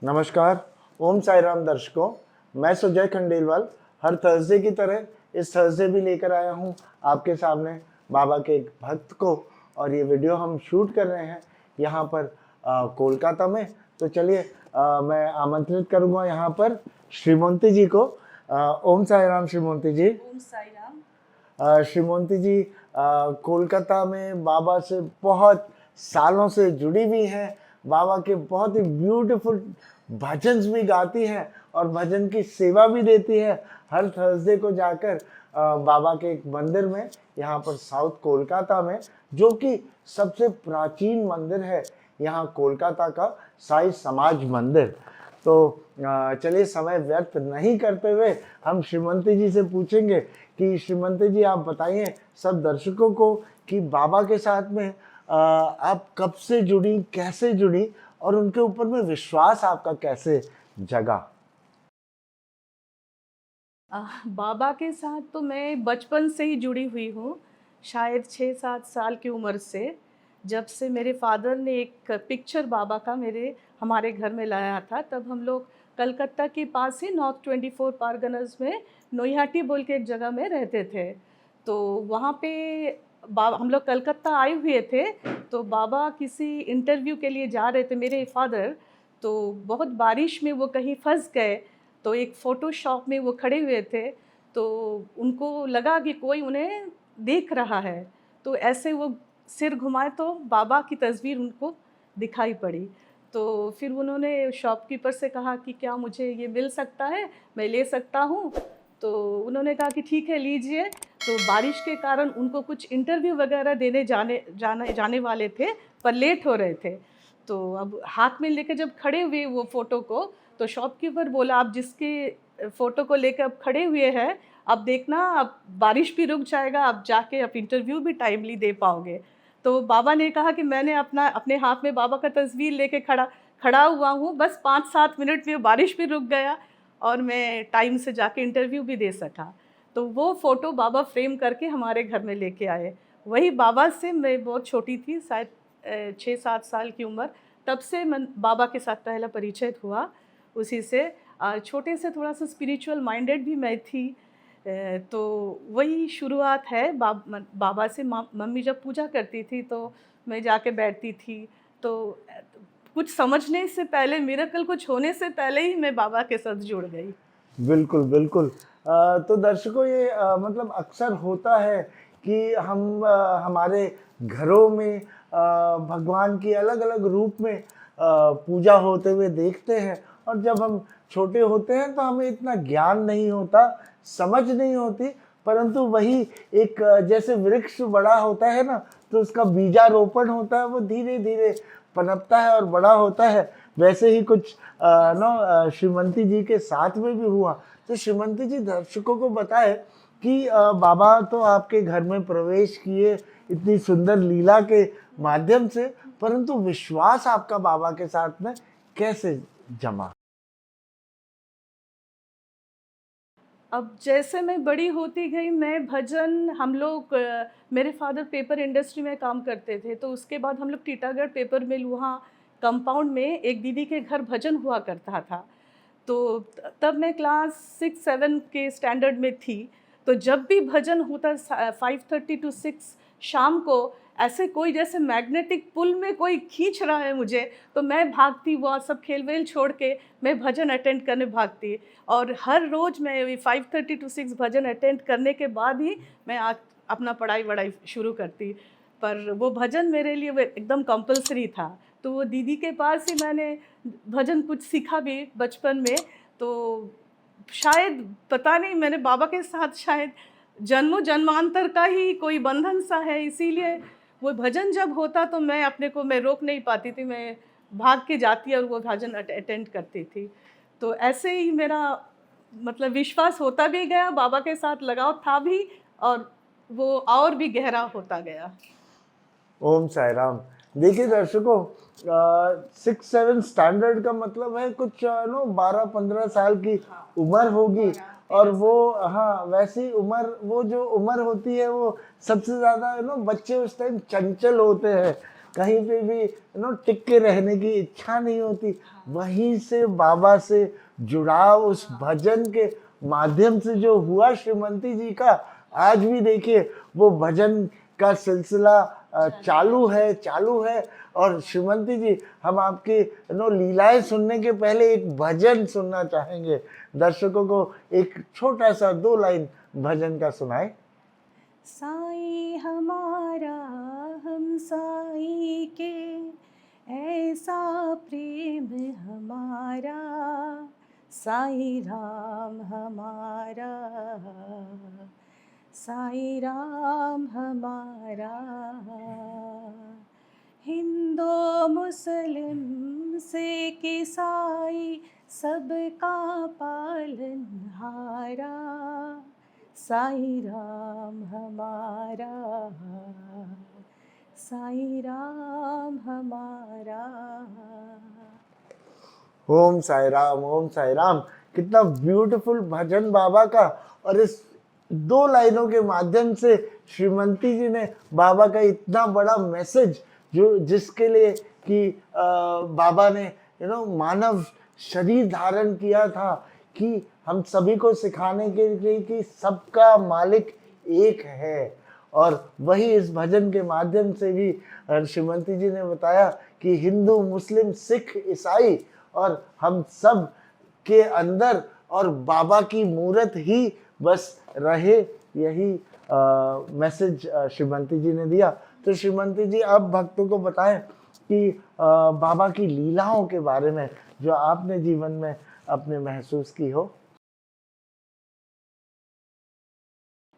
नमस्कार। ओम साई राम दर्शकों, मैं सुजय खंडेलवाल हर थर्सडे की तरह इस थर्सडे भी लेकर आया हूँ आपके सामने बाबा के एक भक्त को। और ये वीडियो हम शूट कर रहे हैं यहाँ पर कोलकाता में। तो चलिए मैं आमंत्रित करूँगा यहाँ पर श्रीमंती जी को। ओम साई राम श्रीमंती जी। ओम साई राम। श्रीमंती जी कोलकाता में बाबा से बहुत सालों से जुड़ी हुई हैं। बाबा के बहुत ही ब्यूटीफुल भजन भी गाती हैं और भजन की सेवा भी देती है हर थर्सडे को जाकर बाबा के एक मंदिर में यहाँ पर साउथ कोलकाता में, जो कि सबसे प्राचीन मंदिर है यहाँ कोलकाता का साई समाज मंदिर। तो चलिए समय व्यर्थ नहीं करते हुए हम श्रीमंती जी से पूछेंगे कि श्रीमंती जी आप बताइए सब दर्शकों को कि बाबा के साथ में आप कब से जुड़ी, कैसे जुड़ी और उनके ऊपर में विश्वास आपका कैसे जगा? बाबा के साथ तो मैं बचपन से ही जुड़ी हुई हूँ, शायद 6-7 साल की उम्र से। जब से मेरे फादर ने एक पिक्चर बाबा का हमारे घर में लाया था, तब हम लोग कलकत्ता के पास ही नॉर्थ 24 परगनास में नोईहाटी बोल के एक जगह में रहते थे। तो वहाँ पे हम लोग कलकत्ता आए हुए थे, तो बाबा किसी इंटरव्यू के लिए जा रहे थे मेरे फादर। तो बहुत बारिश में वो कहीं फंस गए, तो एक फ़ोटो शॉप में वो खड़े हुए थे, तो उनको लगा कि कोई उन्हें देख रहा है। तो ऐसे वो सिर घुमाए तो बाबा की तस्वीर उनको दिखाई पड़ी। तो फिर उन्होंने शॉपकीपर से कहा कि क्या मुझे ये मिल सकता है, मैं ले सकता हूँ? तो उन्होंने कहा कि ठीक है, लीजिए। तो बारिश के कारण उनको कुछ इंटरव्यू वगैरह देने जाने वाले थे, पर लेट हो रहे थे। तो अब हाथ में लेके जब खड़े हुए वो फ़ोटो को, तो शॉपकीपर बोला, आप जिसके फ़ोटो को लेकर अब खड़े हुए हैं, अब देखना अब बारिश भी रुक जाएगा, अब जाके आप इंटरव्यू भी टाइमली दे पाओगे। तो बाबा ने कहा कि मैंने अपने हाथ में बाबा का तस्वीर लेके खड़ा हुआ हूँ, बस 5-7 मिनट में बारिश भी रुक गया और मैं टाइम से जाके इंटरव्यू भी दे सका। तो वो फ़ोटो बाबा फ्रेम करके हमारे घर में लेके आए। वही बाबा से मैं बहुत छोटी थी, शायद 6-7 साल की उम्र, तब से मन बाबा के साथ पहला परिचय हुआ। उसी से छोटे से थोड़ा-सा स्पिरिचुअल माइंडेड भी मैं थी। तो वही शुरुआत है बाबा से। मम्मी जब पूजा करती थी तो मैं जाके बैठती थी। तो कुछ समझने से पहले, मिरेकल कुछ होने से पहले ही मैं बाबा के साथ जुड़ गई। बिल्कुल, बिल्कुल। तो दर्शकों ये मतलब अक्सर होता है कि हम हमारे घरों में भगवान की अलग-अलग रूप में पूजा होते हुए देखते हैं। और जब हम छोटे होते हैं तो हमें इतना ज्ञान नहीं होता, समझ नहीं होती, परंतु वही एक जैसे वृक्ष बड़ा होता है ना, तो उसका बीजारोपण होता है, वो धीरे-धीरे पनपता है और बड़ा होता है। वैसे ही कुछ श्रीमंती जी के साथ में भी हुआ। तो श्रीमंती जी दर्शकों को बताए कि बाबा तो आपके घर में प्रवेश किए इतनी सुंदर लीला के माध्यम से, परंतु विश्वास आपका बाबा के साथ में कैसे जमा? अब जैसे मैं बड़ी होती गई, मैं भजन, हम लोग मेरे फादर पेपर इंडस्ट्री में काम करते थे, तो उसके बाद हम लोग टीटागढ़ पेपर मिल, वहाँ कंपाउंड में एक दीदी के घर भजन हुआ करता था। तो तब मैं क्लास 6-7 के स्टैंडर्ड में थी। तो जब भी भजन होता 5:30 to 6 शाम को, ऐसे कोई जैसे मैग्नेटिक पुल में कोई खींच रहा है मुझे, तो मैं भागती, वो सब खेल वेल छोड़ के मैं भजन अटेंड करने भागती। और हर रोज़ मैं 5:30 to 6 भजन अटेंड करने के बाद ही मैं अपना पढ़ाई वढ़ाई शुरू करती। पर वो भजन मेरे लिए वो एकदम कंपल्सरी था। तो वो दीदी के पास ही मैंने भजन कुछ सीखा भी बचपन में। तो शायद पता नहीं, मैंने बाबा के साथ शायद जन्मों जन्मांतर का ही कोई बंधन सा है, इसीलिए वो भजन जब होता तो मैं रोक नहीं पाती थी, मैं भाग के जाती और वो भजन अटेंड करती थी। तो ऐसे ही मेरा मतलब विश्वास होता भी गया, बाबा के साथ लगाव था भी, और वो और भी गहरा होता गया। ओम साई राम। देखिए दर्शकों, 6-7 स्टैंडर्ड का मतलब है कुछ 12-15 साल की उम्र होगी। और वो हाँ, वैसी उम्र, वो जो उम्र होती है वो सबसे ज़्यादा बच्चे उस टाइम चंचल होते हैं। कहीं पे भी टिक के रहने की इच्छा नहीं होती, वहीं से बाबा से जुड़ाव उस भजन के माध्यम से जो हुआ श्रीमती जी का, आज भी देखिए वो भजन का सिलसिला चालू है। और श्रीमती जी, हम आपकी लीलाएं सुनने के पहले एक भजन सुनना चाहेंगे, दर्शकों को एक छोटा सा 2 लाइन भजन का सुनाए। साईं हमारा हम साईं के ऐसा प्रेम हमारा, साईं राम हमारा, साईं राम हमारा। हिंदू मुस्लिम सिख ईसाई सबका पालनहारा, साईं राम हमारा, साईं राम हमारा। ओम साई राम, ओम साई राम। कितना ब्यूटीफुल भजन बाबा का। और इस 2 लाइनों के माध्यम से श्रीमती जी ने बाबा का इतना बड़ा मैसेज, जो जिसके लिए कि बाबा ने मानव शरीर धारण किया था, कि हम सभी को सिखाने के लिए कि सबका मालिक एक है। और वही इस भजन के माध्यम से भी श्रीमती जी ने बताया कि हिंदू मुस्लिम सिख ईसाई और हम सब के अंदर और बाबा की मूरत ही बस रहे, यही मैसेज श्रीमती जी ने दिया। तो श्रीमती जी, आप भक्तों को बताएं कि बाबा की लीलाओं के बारे में जो आपने जीवन में अपने महसूस की हो।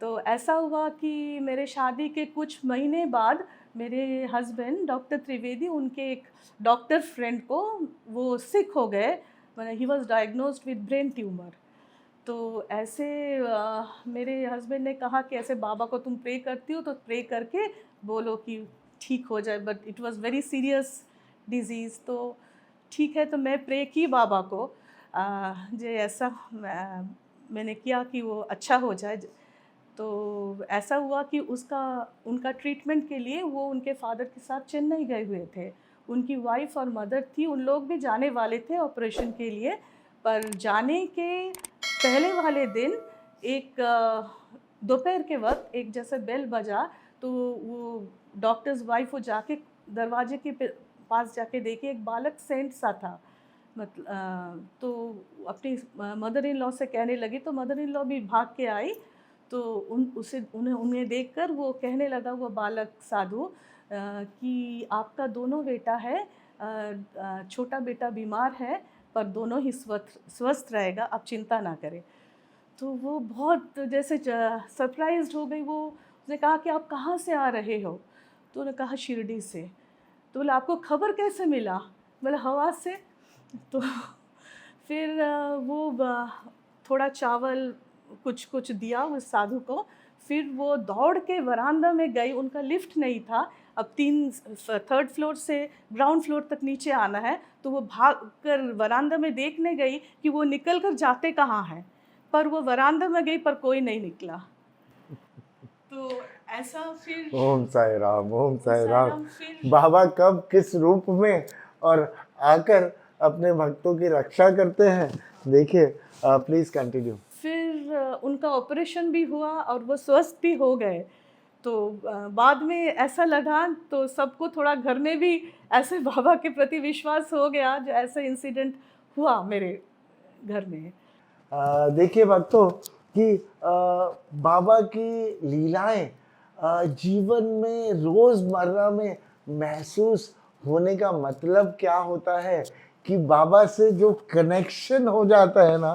तो ऐसा हुआ कि मेरे शादी के कुछ महीने बाद मेरे हस्बैंड डॉक्टर त्रिवेदी, उनके एक डॉक्टर फ्रेंड को वो सिक हो गए, मतलब he was diagnosed with brain tumour. तो ऐसे मेरे हस्बैंड ने कहा कि ऐसे बाबा को तुम प्रे करती हो तो प्रे करके बोलो कि ठीक हो जाए, but it was very serious disease. तो ठीक है, तो मैं प्रे की बाबा को, जो ऐसा मैंने किया कि वो अच्छा हो जाए। तो ऐसा हुआ कि उनका ट्रीटमेंट के लिए वो उनके फादर के साथ चेन्नई गए हुए थे। उनकी वाइफ और मदर थी, उन लोग भी जाने वाले थे ऑपरेशन के लिए। पर जाने के पहले वाले दिन एक दोपहर के वक्त एक जैसे बेल बजा, तो वो डॉक्टर्स वाइफ वो जाके दरवाजे के पास जाके देखे, एक बालक सेंट सा था। तो अपनी मदर इन लॉ से कहने लगी, तो मदर इन लॉ भी भाग के आई। तो उन्हें देखकर वो कहने लगा, वो बालक साधु, कि आपका दोनों बेटा है, छोटा बेटा बीमार है पर दोनों ही स्वस्थ रहेगा, आप चिंता ना करें। तो वो बहुत जैसे सरप्राइज्ड हो गई। वो उसने कहा कि आप कहाँ से आ रहे हो? तो उन्होंने कहा शिरडी से। तो बोला आपको खबर कैसे मिला? बोला हवा से। तो फिर वो थोड़ा चावल कुछ दिया उस साधु को। फिर वो दौड़ के वरांदा में गई, उनका लिफ्ट नहीं था, अब 3rd फ्लोर से ग्राउंड फ्लोर तक नीचे आना है। तो वो भाग कर वरांदा में देखने गई कि वो निकल कर जाते कहाँ हैं, पर वो वरांदा में गई पर कोई नहीं निकला। तो ऐसा फिर ओम साई राम, ओम साई राम। फिर बाबा कब किस रूप में और आकर अपने भक्तों की रक्षा करते हैं, देखिए। Please continue. फिर उनका ऑपरेशन भी हुआ और वो स्वस्थ भी हो गए। तो बाद में ऐसा लगा, तो सबको थोड़ा घर में भी ऐसे बाबा के प्रति विश्वास हो गया, जो ऐसा इंसिडेंट हुआ मेरे घर में। देखिए भक्तों कि बाबा की लीलाएं जीवन में रोज़मर्रा में महसूस होने का मतलब क्या होता है कि बाबा से जो कनेक्शन हो जाता है ना,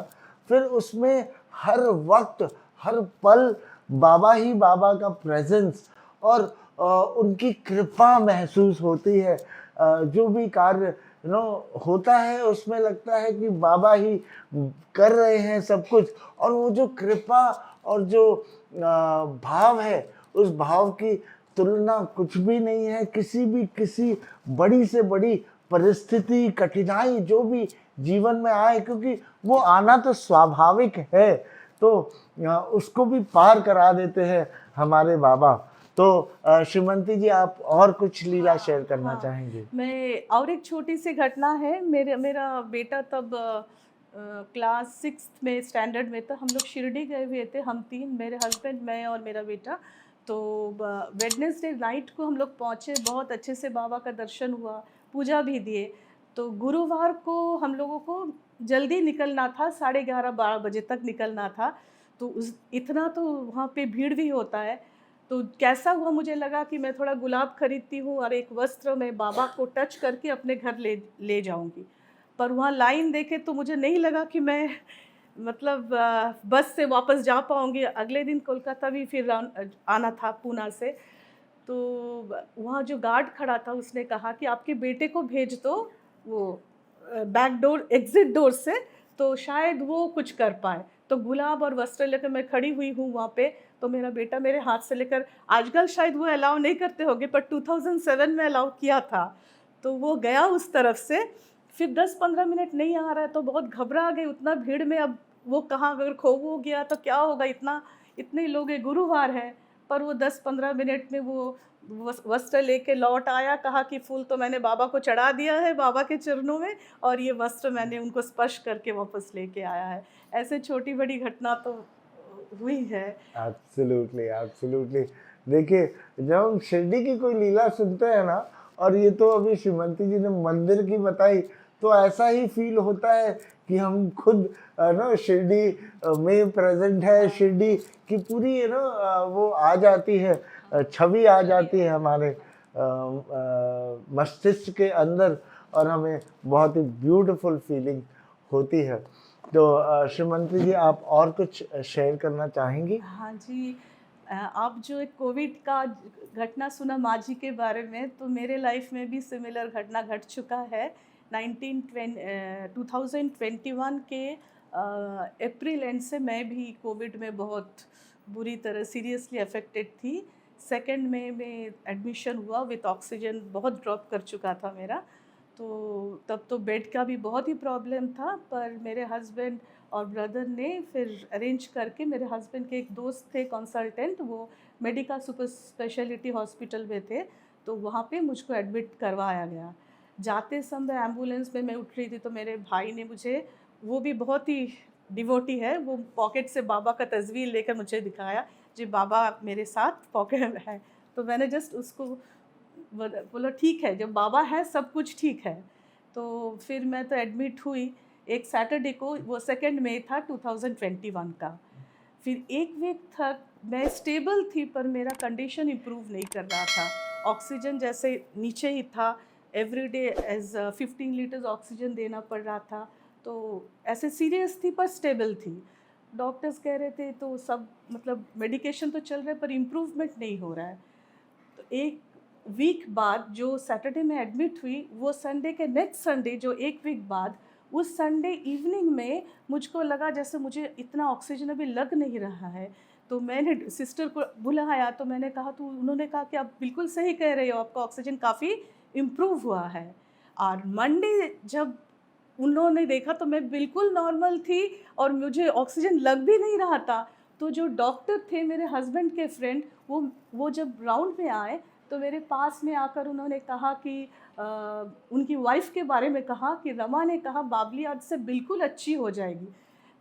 फिर उसमें हर वक्त हर पल बाबा ही बाबा का प्रेजेंस और उनकी कृपा महसूस होती है। जो भी कार्य होता है उसमें लगता है कि बाबा ही कर रहे हैं सब कुछ। और वो जो कृपा और जो भाव है, उस भाव की तुलना कुछ भी नहीं है। किसी बड़ी से बड़ी परिस्थिति, कठिनाई जो भी जीवन में आए, क्योंकि वो आना तो स्वाभाविक है, तो उसको भी पार करा देते हैं हमारे बाबा। तो तो श्रीमती जी आप और कुछ लीला शेयर करना हाँ, चाहेंगे? मैं और एक छोटी सी घटना है। मेरा बेटा तब क्लास 6 में स्टैंडर्ड में था। हम लोग शिरडी गए हुए थे, हम तीन, मेरे हस्बैंड, मैं और मेरा बेटा। तो वेडनेसडे नाइट को हम लोग पहुँचे, बहुत अच्छे से बाबा का दर्शन हुआ, पूजा भी दिए। तो गुरुवार को हम लोगों को जल्दी निकलना था, 11:30-12 बजे तक निकलना था। तो उस इतना तो वहाँ पे भीड़ भी होता है। तो कैसा हुआ, मुझे लगा कि मैं थोड़ा गुलाब खरीदती हूँ और एक वस्त्र मैं बाबा को टच करके अपने घर ले ले जाऊँगी। पर वहाँ लाइन देखे तो मुझे नहीं लगा कि मैं मतलब बस से वापस जा पाऊँगी। अगले दिन कोलकाता भी फिर आना था पूना से। तो वहाँ जो गार्ड खड़ा था उसने कहा कि आपके बेटे को भेज दो वो बैक डोर, एग्ज़िट डोर से, तो शायद वो कुछ कर पाएँ। तो गुलाब और वस्त्र लेकर मैं खड़ी हुई हूँ वहाँ पे। तो मेरा बेटा मेरे हाथ से लेकर, आजकल शायद वो अलाउ नहीं करते होंगे पर 2007 में अलाउ किया था। तो वो गया उस तरफ से। फिर 10-15 मिनट नहीं आ रहा है तो बहुत घबरा गई, उतना भीड़ में अब वो कहाँ, अगर खो वो गया तो क्या होगा, इतने लोग हैं, गुरुवार है। पर वो 10-15 मिनट में वो वस्त्र लेके लौट आया, कहा कि फूल तो मैंने बाबा को चढ़ा दिया है, बाबा के चरणों में, और ये वस्त्र मैंने उनको स्पर्श करके वापस लेके आया है। ऐसे छोटी बड़ी घटना तो हुई है। Absolutely, absolutely. देखिए, जब हम शिरडी की कोई लीला सुनते हैं ना, और ये तो अभी श्रीमती जी ने मंदिर की बताई, तो ऐसा ही फील होता है कि हम खुद ना शिरडी में प्रेजेंट है। शिरडी की पूरी वो आ जाती है, छवि आ जाती है हमारे मस्तिष्क के अंदर, और हमें बहुत ही ब्यूटीफुल फीलिंग होती है। तो श्रीमती जी आप और कुछ शेयर करना चाहेंगी? हाँ जी। आप जो एक कोविड का घटना सुना माँ जी के बारे में, तो मेरे लाइफ में भी सिमिलर घटना घट चुका है। 2021 के अप्रैल एंड से मैं भी कोविड में बहुत बुरी तरह सीरियसली अफेक्टेड थी। सेकेंड में एडमिशन हुआ विथ ऑक्सीजन, बहुत ड्रॉप कर चुका था मेरा। तो तब तो बेड का भी बहुत ही प्रॉब्लम था, पर मेरे हस्बैंड और ब्रदर ने फिर अरेंज करके, मेरे हस्बैंड के एक दोस्त थे कंसल्टेंट, वो मेडिका सुपर स्पेशलिटी हॉस्पिटल में थे, तो वहाँ पे मुझको एडमिट करवाया गया। जाते समय एम्बुलेंस में मैं उठ रही थी तो मेरे भाई ने मुझे, वो भी बहुत ही डिवोटी है, वो पॉकेट से बाबा का तस्वीर लेकर मुझे दिखाया, जी बाबा मेरे साथ पॉकेट में है। तो मैंने जस्ट उसको बोला ठीक है, जब बाबा है सब कुछ ठीक है। तो फिर मैं तो एडमिट हुई एक सैटरडे को, वो 2 मई था 2021 का। फिर एक वीक तक मैं स्टेबल थी, पर मेरा कंडीशन इम्प्रूव नहीं कर रहा था। ऑक्सीजन जैसे नीचे ही था, एवरीडे एज 15 लीटर्स ऑक्सीजन देना पड़ रहा था। तो ऐसे सीरियस थी पर स्टेबल थी। डॉक्टर्स कह रहे थे तो सब मतलब मेडिकेशन तो चल रहा है पर इम्प्रूवमेंट नहीं हो रहा है। तो एक वीक बाद जो सैटरडे में एडमिट हुई, वो संडे के नेक्स्ट संडे जो एक वीक बाद, उस संडे इवनिंग में मुझको लगा जैसे मुझे इतना ऑक्सीजन अभी लग नहीं रहा है। तो मैंने सिस्टर को बुलाया, तो मैंने कहा, तो उन्होंने कहा कि आप बिल्कुल सही कह रहे हो, आपका ऑक्सीजन काफ़ी इम्प्रूव हुआ है। और मंडे जब उन्होंने देखा तो मैं बिल्कुल नॉर्मल थी और मुझे ऑक्सीजन लग भी नहीं रहा था। तो जो डॉक्टर थे मेरे हस्बैंड के फ्रेंड, वो जब राउंड में आए तो मेरे पास में आकर उन्होंने कहा कि उनकी वाइफ के बारे में कहा कि रमा ने कहा बाबली आज से बिल्कुल अच्छी हो जाएगी।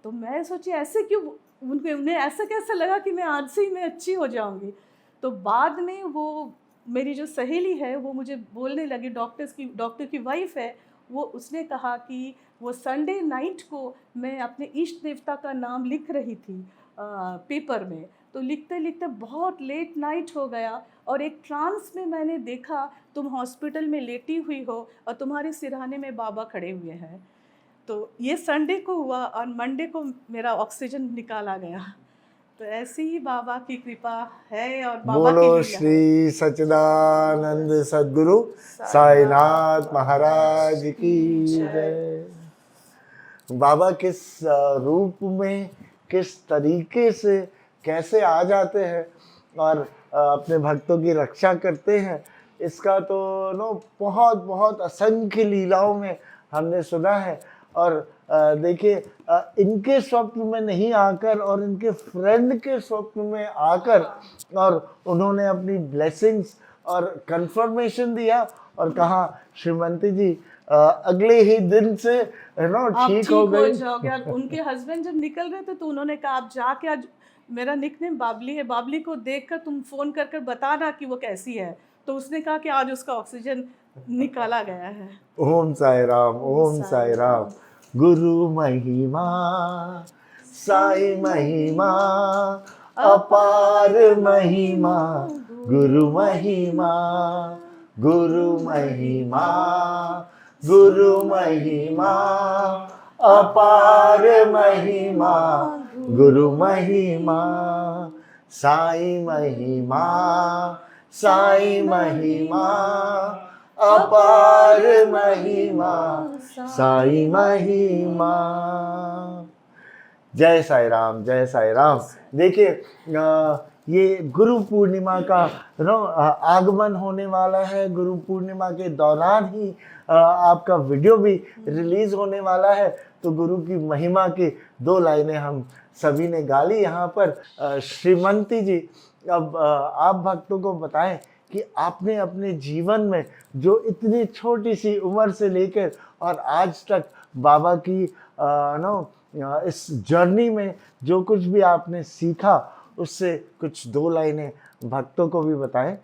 तो मैं सोची ऐसे क्यों, उन्हें ऐसा कैसा लगा कि मैं आज से ही मैं अच्छी हो जाऊंगी। तो बाद में वो मेरी जो सहेली है वो मुझे बोलने लगी, डॉक्टर की वाइफ है, वो उसने कहा कि वो संडे नाइट को मैं अपने इष्ट देवता का नाम लिख रही थी पेपर में, तो लिखते लिखते बहुत लेट नाइट हो गया और एक ट्रांस में मैंने देखा तुम हॉस्पिटल में लेटी हुई हो और तुम्हारे सिरहाने में बाबा खड़े हुए हैं। तो ये संडे को हुआ और मंडे को मेरा ऑक्सीजन निकाला गया। तो ऐसी ही बाबा की कृपा है और बाबा की बोलो लीला है। श्री सच्चिदानंद सद्गुरु साईनाथ महाराज की जय। बाबा किस रूप में, किस तरीके से, कैसे आ जाते हैं और अपने भक्तों की रक्षा करते हैं, इसका तो बहुत बहुत असंख्य लीलाओं में हमने सुना है। और देखिए इनके स्वप्न में नहीं आकर और इनके फ्रेंड के स्वप्न में आकर और उन्होंने अपनी ब्लेसिंग्स और कंफर्मेशन दिया और कहा श्रीमती जी अगले ही दिन से आप ठीक हो गई। जाओगे। और उनके हस्बैंड जब निकल रहे थे तो उन्होंने कहा आप जाके आज, मेरा निकनेम बाबली है, बाबली को देखकर तुम फोन कर कर बताना कि वो कैसी है। तो उसने कहा कि आज उसका ऑक्सीजन निकाला गया है। ओम साई राम, ओम साई राम। गुरु महिमा, साई महिमा, अपार महिमा, गुरु महिमा, गुरु महिमा, गुरु महिमा, अपार महिमा, गुरु महिमा, साई महिमा, साई महिमा, अपार महिमा, साई महिमा। जय साई राम, जय साई राम। देखिए ये गुरु पूर्णिमा का आगमन होने वाला है। गुरु पूर्णिमा के दौरान ही आपका वीडियो भी रिलीज होने वाला है। तो गुरु की महिमा की 2 लाइनें हम सभी ने गाली यहाँ पर। श्रीमती जी, अब आप भक्तों को बताएं कि आपने अपने जीवन में जो इतनी छोटी सी उम्र से लेकर और आज तक बाबा की इस जर्नी में जो कुछ भी आपने सीखा, उससे कुछ 2 लाइनें भक्तों को भी बताएं।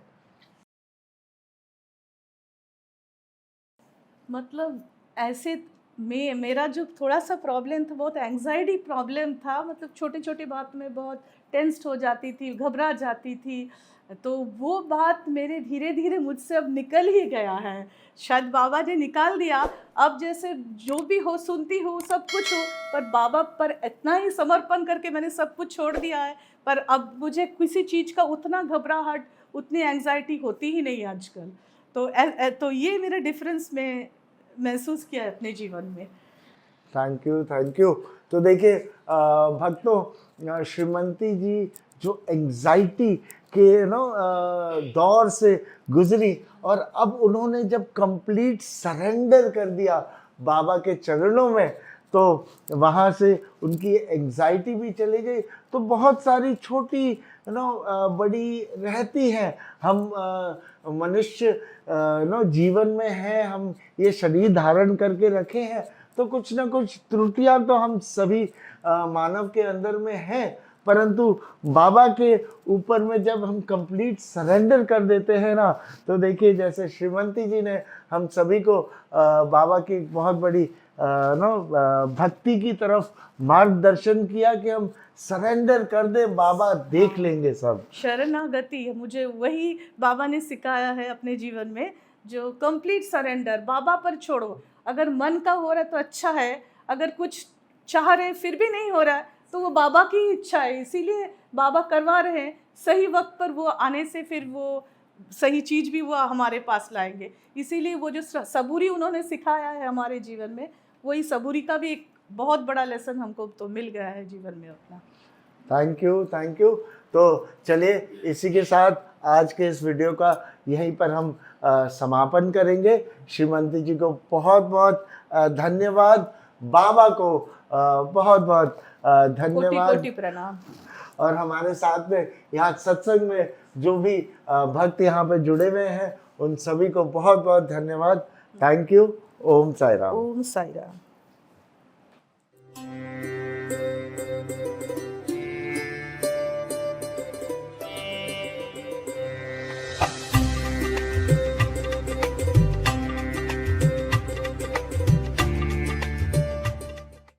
मतलब ऐसे मेरा जो थोड़ा सा प्रॉब्लम था, बहुत एंजाइटी प्रॉब्लम था। मतलब छोटी छोटी बात में बहुत टेंस्ड हो जाती थी, घबरा जाती थी। तो वो बात मेरे धीरे धीरे मुझसे अब निकल ही गया है। शायद बाबा ने निकाल दिया। अब जैसे जो भी हो सुनती हूँ, सब कुछ हो, पर बाबा पर इतना ही समर्पण करके मैंने सब कुछ छोड़ दिया है। पर अब मुझे किसी चीज़ का उतना घबराहट, उतनी एंजाइटी होती ही नहीं आजकल। तो ये मेरा डिफरेंस में महसूस किया है अपने जीवन में। Thank you, thank you. तो देखिए भक्तों, श्रीमती जी जो एंजाइटी के दौर से गुजरी और अब उन्होंने जब कंप्लीट सरेंडर कर दिया बाबा के चरणों में, तो वहाँ से उनकी एंजाइटी भी चली गई। तो बहुत सारी छोटी बड़ी रहती हैं। हम मनुष्य जीवन में हैं, हम ये शरीर धारण करके रखे हैं, तो कुछ ना कुछ त्रुटियां तो हम सभी मानव के अंदर में हैं। परंतु बाबा के ऊपर में जब हम कंप्लीट सरेंडर कर देते हैं ना, तो देखिए जैसे श्रीमती जी ने हम सभी को बाबा की बहुत बड़ी भक्ति की तरफ मार्गदर्शन किया कि हम सरेंडर कर दे, बाबा देख लेंगे सब। शरणागति है, मुझे वही बाबा ने सिखाया है अपने जीवन में, जो कंप्लीट सरेंडर, बाबा पर छोड़ो। अगर मन का हो रहा है तो अच्छा है, अगर कुछ चाह रहे फिर भी नहीं हो रहा है तो वो बाबा की इच्छा है, इसीलिए बाबा करवा रहे हैं। सही वक्त पर वो आने से फिर वो सही चीज़ भी वो हमारे पास लाएंगे। इसीलिए वो जो सबूरी उन्होंने सिखाया है हमारे जीवन में, वही सबूरी का भी एक बहुत बड़ा लेसन हमको तो मिल गया है जीवन में अपना। Thank you, thank you. तो चलिए इसी के साथ आज के इस वीडियो का यहीं पर हम समापन करेंगे। श्रीमती जी को बहुत बहुत धन्यवाद, बाबा को बहुत बहुत धन्यवाद, कोटि प्रणाम। और हमारे साथ में यहाँ सत्संग में जो भी भक्त यहाँ पे जुड़े हुए हैं, उन सभी को बहुत बहुत धन्यवाद। Thank you. ओम साई राम। ओम साई राम।